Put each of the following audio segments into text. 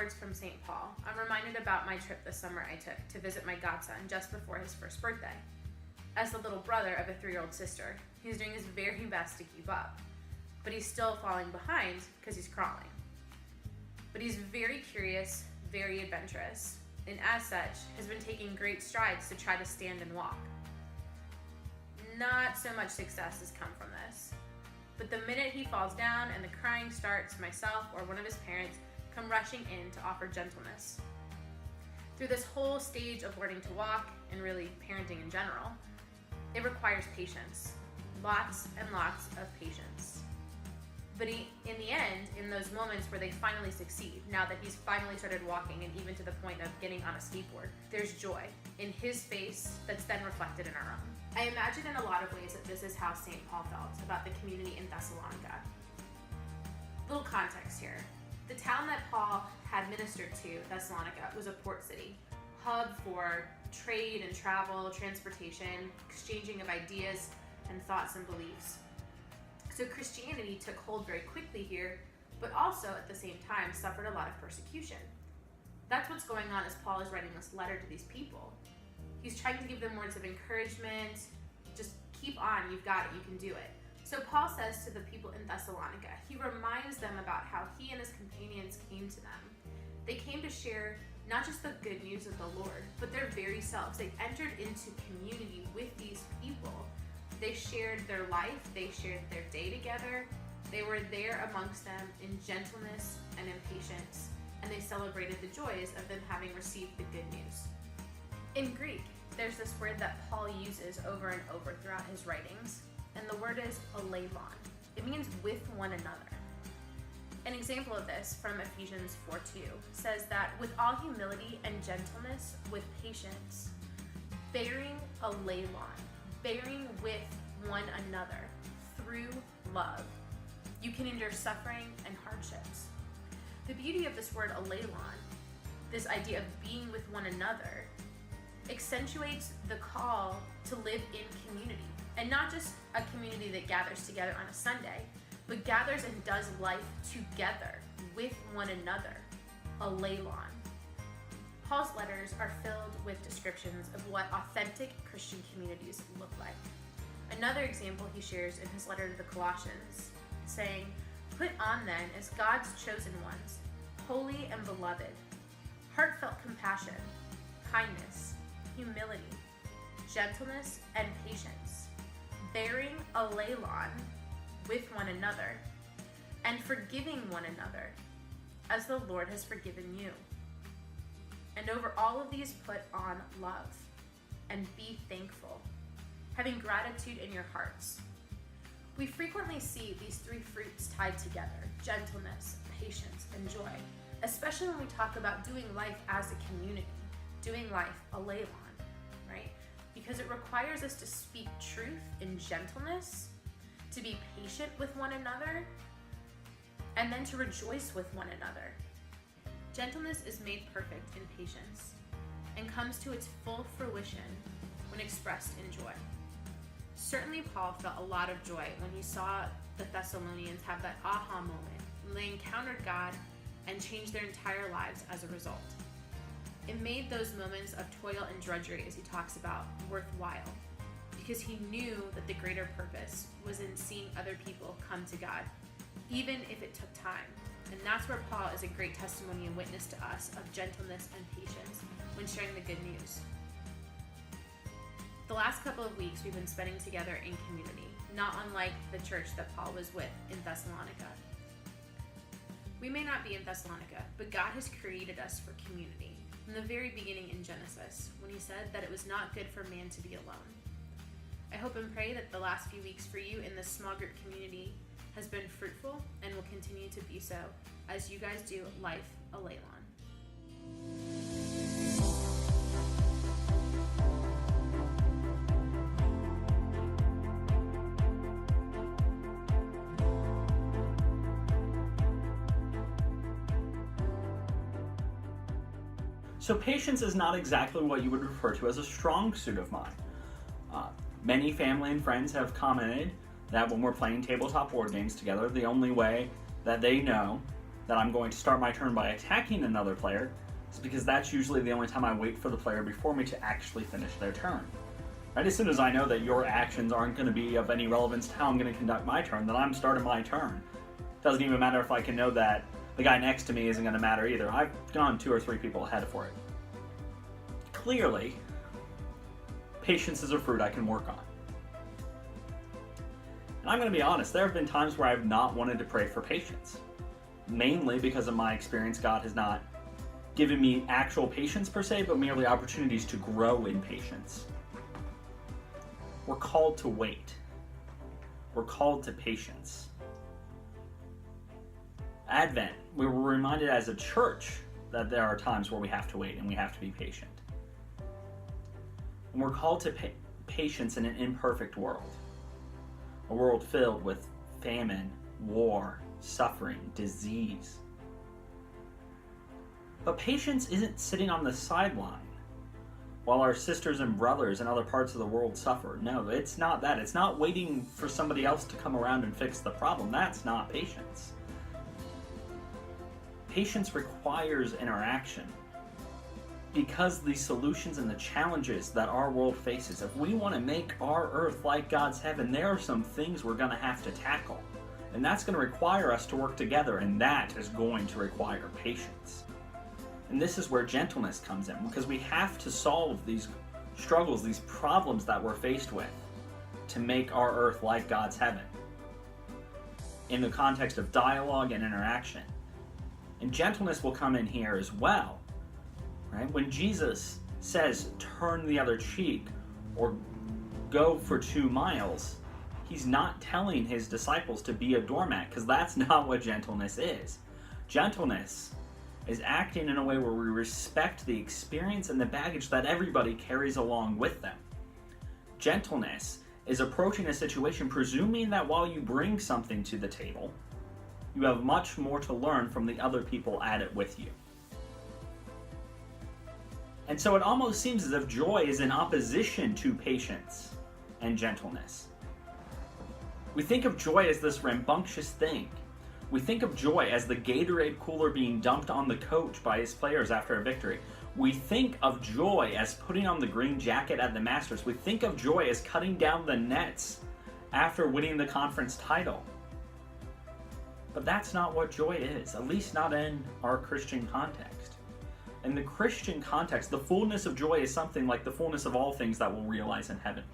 words from St. Paul, I'm reminded about my trip this summer I took to visit my godson just before his first birthday. As the little brother of a 3-year-old sister, he's doing his very best to keep up, but he's still falling behind because he's crawling. But he's very curious, very adventurous, and as such, has been taking great strides to try to stand and walk. Not so much success has come from this, but the minute he falls down and the crying starts, myself or one of his parents come rushing in to offer gentleness. Through this whole stage of learning to walk, and really parenting in general, it requires patience, lots and lots of patience. But in the end, in those moments where they finally succeed, now that he's finally started walking and even to the point of getting on a skateboard, there's joy in his face that's then reflected in our own. I imagine in a lot of ways that this is how St. Paul felt about the community in Thessalonica. Little context here. The town that Paul had ministered to, Thessalonica, was a port city, hub for trade and travel, transportation, exchanging of ideas and thoughts and beliefs. So Christianity took hold very quickly here, but also at the same time suffered a lot of persecution. That's what's going on as Paul is writing this letter to these people. He's trying to give them words of encouragement. Just keep on, you've got it, you can do it. So Paul says to the people in Thessalonica, he reminds them about how he and his companions came to them. They came to share not just the good news of the Lord, but their very selves. They entered into community with these people. They shared their life, they shared their day together. They were there amongst them in gentleness and in patience, and they celebrated the joys of them having received the good news. In Greek, there's this word that Paul uses over and over throughout his writings, and the word is aleilon. It means with one another. An example of this from Ephesians 4:2 says that with all humility and gentleness, with patience, bearing aleilon, bearing with one another through love, you can endure suffering and hardships. The beauty of this word aleilon, this idea of being with one another, accentuates the call to live in community, and not just a community that gathers together on a Sunday, but gathers and does life together with one another, aleilon. Paul's letters are filled with descriptions of what authentic Christian communities look like. Another example he shares in his letter to the Colossians, saying, "Put on then as God's chosen ones, holy and beloved, heartfelt compassion, kindness, humility, gentleness, and patience, bearing aleilon with one another, and forgiving one another, as the Lord has forgiven you. And over all of these put on love, and be thankful, having gratitude in your hearts." We frequently see these 3 fruits tied together: gentleness, patience, and joy, especially when we talk about doing life as a community, doing life aleilon, right? Because it requires us to speak truth in gentleness, to be patient with one another, and then to rejoice with one another. Gentleness is made perfect in patience and comes to its full fruition when expressed in joy. Certainly Paul felt a lot of joy when he saw the Thessalonians have that aha moment when they encountered God and changed their entire lives as a result. It made those moments of toil and drudgery, as he talks about, worthwhile, because he knew that the greater purpose was in seeing other people come to God, even if it took time. And that's where Paul is a great testimony and witness to us of gentleness and patience when sharing the good news. The last couple of weeks we've been spending together in community, not unlike the church that Paul was with in Thessalonica. We may not be in Thessalonica, but God has created us for community from the very beginning in Genesis, when he said that it was not good for man to be alone. I hope and pray that the last few weeks for you in this small group community has been fruitful and will continue to be so as you guys do life aleilon. So patience is not exactly what you would refer to as a strong suit of mine. Many family and friends have commented that when we're playing tabletop board games together, the only way that they know that I'm going to start my turn by attacking another player is because that's usually the only time I wait for the player before me to actually finish their turn. Right? As soon as I know that your actions aren't going to be of any relevance to how I'm going to conduct my turn, then I'm starting my turn. Doesn't even matter if I can know that the guy next to me isn't going to matter either. I've gone 2 or 3 people ahead for it. Clearly, patience is a fruit I can work on. And I'm going to be honest, there have been times where I've not wanted to pray for patience. Mainly because of my experience, God has not given me actual patience per se, but merely opportunities to grow in patience. We're called to wait. We're called to patience. Advent, we were reminded as a church that there are times where we have to wait and we have to be patient. And we're called to patience in an imperfect world. A world filled with famine, war, suffering, disease. But patience isn't sitting on the sideline while our sisters and brothers in other parts of the world suffer. No, it's not that. It's not waiting for somebody else to come around and fix the problem. That's not patience. Patience requires interaction because the solutions and the challenges that our world faces, if we want to make our earth like God's heaven, there are some things we're going to have to tackle. And that's going to require us to work together, and that is going to require patience. And this is where gentleness comes in, because we have to solve these struggles, these problems that we're faced with to make our earth like God's heaven in the context of dialogue and interaction. And gentleness will come in here as well, right? When Jesus says, turn the other cheek or go for 2 miles, he's not telling his disciples to be a doormat, because that's not what gentleness is. Gentleness is acting in a way where we respect the experience and the baggage that everybody carries along with them. Gentleness is approaching a situation presuming that while you bring something to the table, you have much more to learn from the other people at it with you. And so it almost seems as if joy is in opposition to patience and gentleness. We think of joy as this rambunctious thing. We think of joy as the Gatorade cooler being dumped on the coach by his players after a victory. We think of joy as putting on the green jacket at the Masters. We think of joy as cutting down the nets after winning the conference title. But that's not what joy is, at least not in our Christian context. In the Christian context, the fullness of joy is something like the fullness of all things that we'll realize in heaven.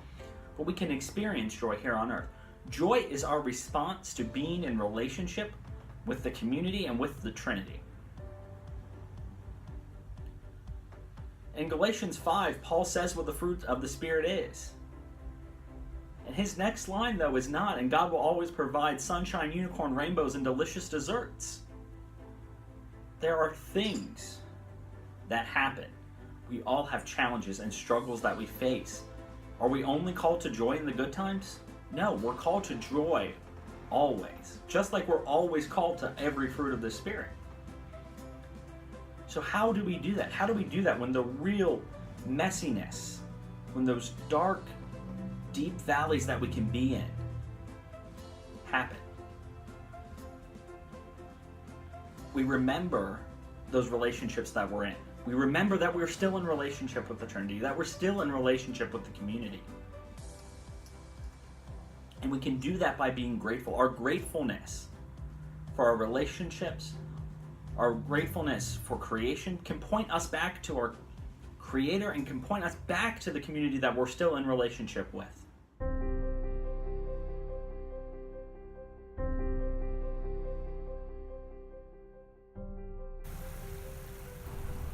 But we can experience joy here on earth. Joy is our response to being in relationship with the community and with the Trinity. In Galatians 5, Paul says what the fruit of the Spirit is. And his next line, though, is not, and God will always provide sunshine, unicorn, rainbows, and delicious desserts. There are things that happen. We all have challenges and struggles that we face. Are we only called to joy in the good times? No, we're called to joy always. Just like we're always called to every fruit of the Spirit. So how do we do that? How do we do that when the real messiness, when those dark, deep valleys that we can be in happen? We remember those relationships that we're in. We remember that we're still in relationship with the Trinity, that we're still in relationship with the community. And we can do that by being grateful. Our gratefulness for our relationships, our gratefulness for creation can point us back to our Creator and can point us back to the community that we're still in relationship with.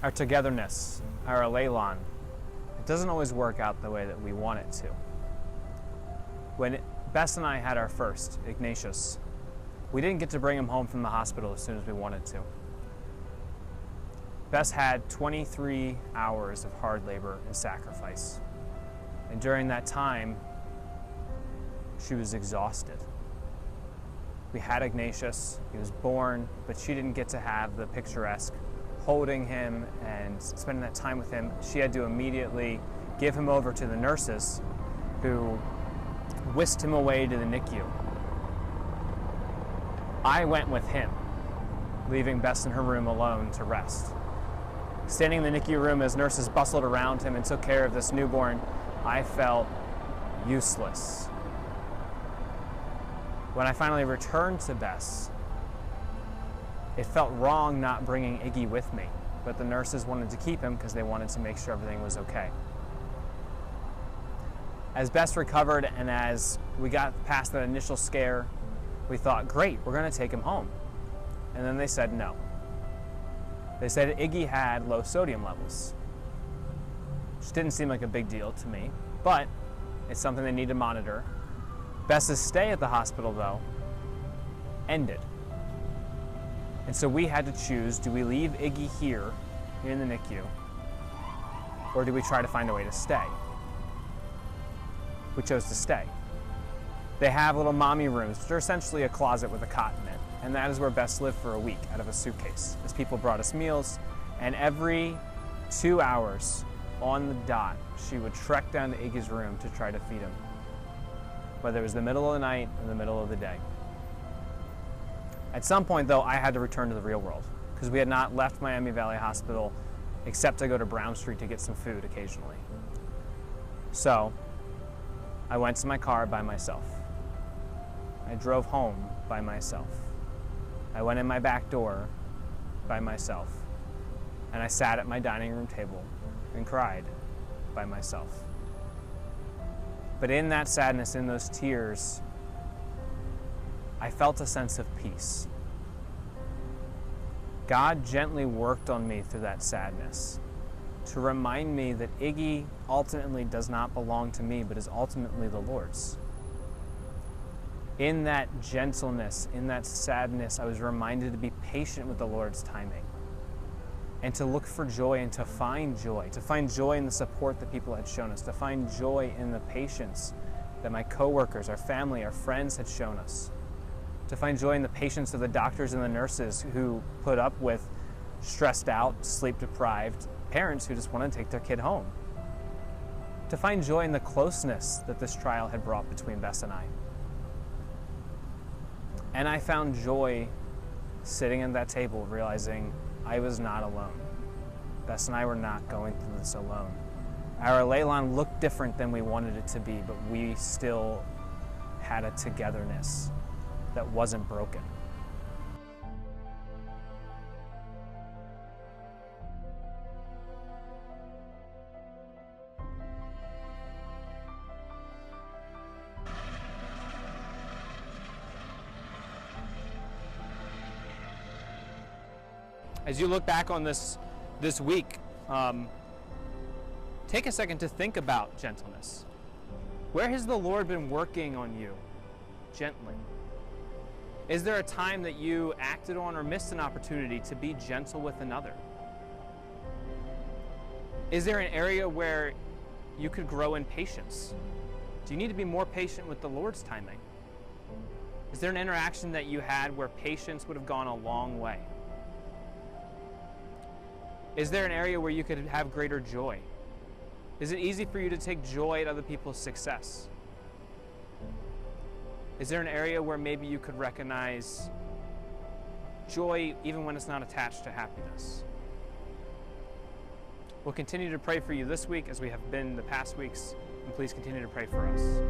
Our togetherness, our elan, it doesn't always work out the way that we want it to. When Bess and I had our first, Ignatius, we didn't get to bring him home from the hospital as soon as we wanted to. Bess had 23 hours of hard labor and sacrifice. And during that time, she was exhausted. We had Ignatius, he was born, but she didn't get to have the picturesque holding him and spending that time with him. She had to immediately give him over to the nurses who whisked him away to the NICU. I went with him. leaving Bess in her room alone to rest. Standing in the NICU room as nurses bustled around him and took care of this newborn, I felt useless. When I finally returned to Bess, it felt wrong not bringing Iggy with me, but the nurses wanted to keep him because they wanted to make sure everything was okay. As Bess recovered and as we got past that initial scare, we thought, great, we're going to take him home. And then they said no. They said Iggy had low sodium levels, which didn't seem like a big deal to me, but it's something they need to monitor. Bess's stay at the hospital, though, ended. And so we had to choose, do we leave Iggy here in the NICU, or do we try to find a way to stay? We chose to stay. They have little mommy rooms, which are essentially a closet with a cot in it. And that is where Bess lived for a week out of a suitcase, as people brought us meals. And every 2 hours on the dot, she would trek down to Iggy's room to try to feed him, whether it was the middle of the night or the middle of the day. At some point, though, I had to return to the real world because we had not left Miami Valley Hospital except to go to Brown Street to get some food occasionally. So I went to my car by myself. I drove home by myself. I went in my back door by myself. And I sat at my dining room table and cried by myself. But in that sadness, in those tears, I felt a sense of peace. God gently worked on me through that sadness to remind me that Iggy ultimately does not belong to me, but is ultimately the Lord's. In that gentleness, in that sadness, I was reminded to be patient with the Lord's timing and to look for joy and to find joy in the support that people had shown us, to find joy in the patience that my coworkers, our family, our friends had shown us, to find joy in the patience of the doctors and the nurses who put up with stressed out, sleep-deprived parents who just want to take their kid home, to find joy in the closeness that this trial had brought between Bess and I. And I found joy sitting at that table, realizing I was not alone. Bess and I were not going through this alone. Our Leilon looked different than we wanted it to be, but we still had a togetherness that wasn't broken. As you look back on this week, take a second to think about gentleness. Where has the Lord been working on you gently? Is there a time that you acted on or missed an opportunity to be gentle with another? Is there an area where you could grow in patience? Do you need to be more patient with the Lord's timing? Is there an interaction that you had where patience would have gone a long way? Is there an area where you could have greater joy? Is it easy for you to take joy at other people's success? Is there an area where maybe you could recognize joy even when it's not attached to happiness? We'll continue to pray for you this week as we have been the past weeks, and please continue to pray for us.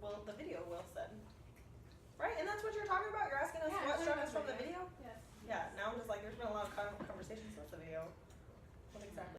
Well, the video will said. Right? And that's what you're talking about? You're asking us what